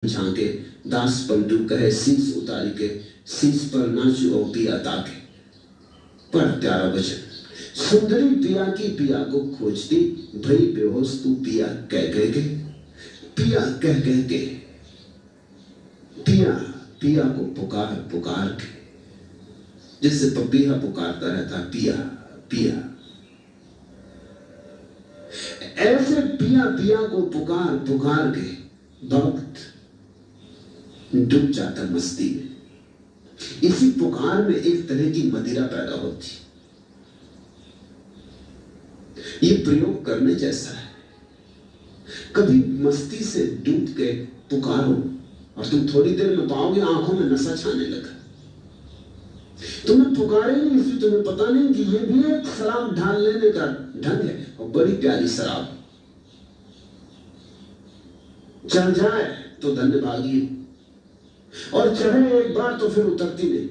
झांके दास पलटू कहे शीश उतारी के शीश पर नाचो और पिया ताके। बड़ा प्यारा वचन। सुंदरी पिया की पिया को खोजती भई बेहोश तू पिया कह कह के, पिया कह कह के, पिया पिया को पुकार पुकार के, जैसे पपीहा पुकारता रहता पिया पिया। ऐसे पिया पिया को पुकार पुकार के भक्त डूब जाता मस्ती में। इसी पुकार में एक तरह की मदिरा पैदा होती। ये प्रयोग करने जैसा है। कभी मस्ती से डूब के पुकारो और तुम थोड़ी देर में पाओगे आंखों में नशा छाने लगा। तुम्हें पुकारे नहीं इसलिए तुम्हें पता नहीं कि यह भी एक शराब ढाल लेने का ढंग है और बड़ी प्यारी शराब। चढ़ जाए तो धन्य भागी और चढ़े एक बार तो फिर उतरती नहीं।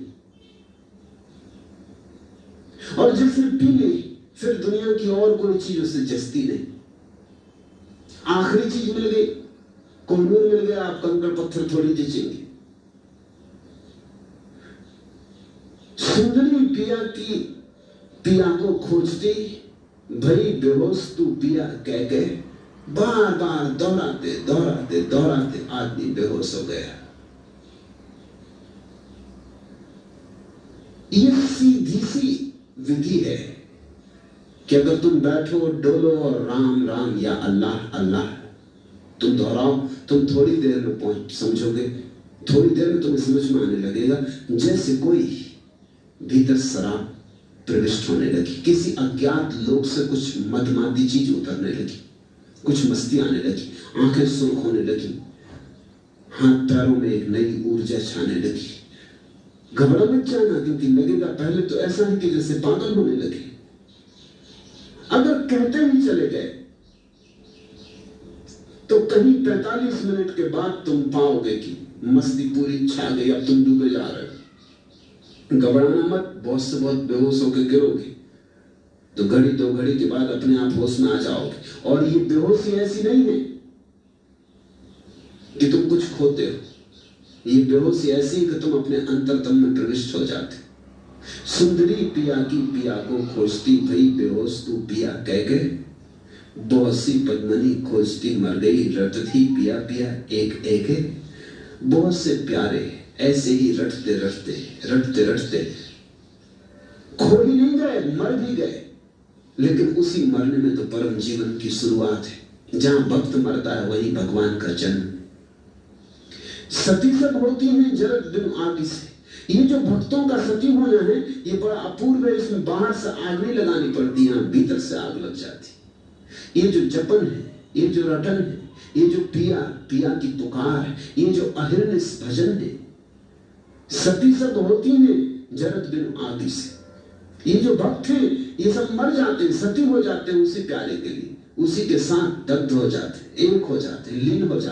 और जिसने पी ली फिर दुनिया की और कोई चीज उसे जचती नहीं। आखिरी चीज मिल गई, कोहिनूर मिल गया, आप कंकड़ पत्थर थोड़ी जचेंगे। सुंदरी पिया की पिया को खोजती भई बेहोश तू पिया कह के, बार बार दोहराते दोहराते दोहराते आदमी बेहोश हो गया। ये सीधी सी विधि है कि अगर तुम बैठो डोलो और राम राम या अल्लाह अल्लाह तुम दोहराओ, तुम थोड़ी देर में पहुंच समझोगे, थोड़ी देर में तुम्हें समझ में आने लगेगा जैसे कोई भीतर शराब प्रविष्ट होने लगी, किसी अज्ञात लोक से कुछ मदमाती चीज उतरने लगी, कुछ मस्ती आने लगी, आंखें सुर्ख होने लगी, हाथ पैरों में एक नई ऊर्जा छाने लगी। घबरा मत जाना, क्योंकि लगेगा पहले तो ऐसा है कि जैसे पागल होने लगे। अगर कहते ही चले गए तो कहीं 45 मिनट के बाद तुम पाओगे कि मस्ती पूरी छा गई, अब तुम डूबे जा रहे हो। घबराना मत, बहुत से बहुत बेहोश होकर गिरोगे तो घड़ी दो घड़ी के बाद अपने आप होश में आ जाओगे। और ये बेहोशी ऐसी नहीं है कि तुम कुछ खोते हो, ये बेहोशी ऐसी कि तुम अपने अंतरतम में प्रविष्ट हो जाते। सुंदरी पिया की पिया को खोजती भई बेहोश तू पिया कह के, बहुत सी पद्मनी खोजती मर गई रटती पिया पिया एक एक। बहुत से प्यारे ऐसे ही रटते रटते रटते रटते खो ही नहीं गए, मर भी गए, लेकिन उसी मरने में तो परम जीवन की शुरुआत है। जहां भक्त मरता है वहीं भगवान का जन्म। सती सब होती है जरत बिन आग से। ये जो भक्तों का सती होना है ये बड़ा अपूर्व है। इसमें बाहर से आग नहीं लगानी पड़ती, यहां भीतर से आग लग जाती। ये जो जपन है, ये जो रटन है, ये जो पिया पिया की पुकार है, ये जो अहिर्निश भजन है, सती सब होती है जरत बिन आग से। ये जो भक्त हैं ये सब मर जाते हैं, सती हो जाते हैं उसी प्यारे के लिए, उसी के साथ दग्ध हो जाते हैं, एक हो जाते हैं, लीन हो जाते हैं।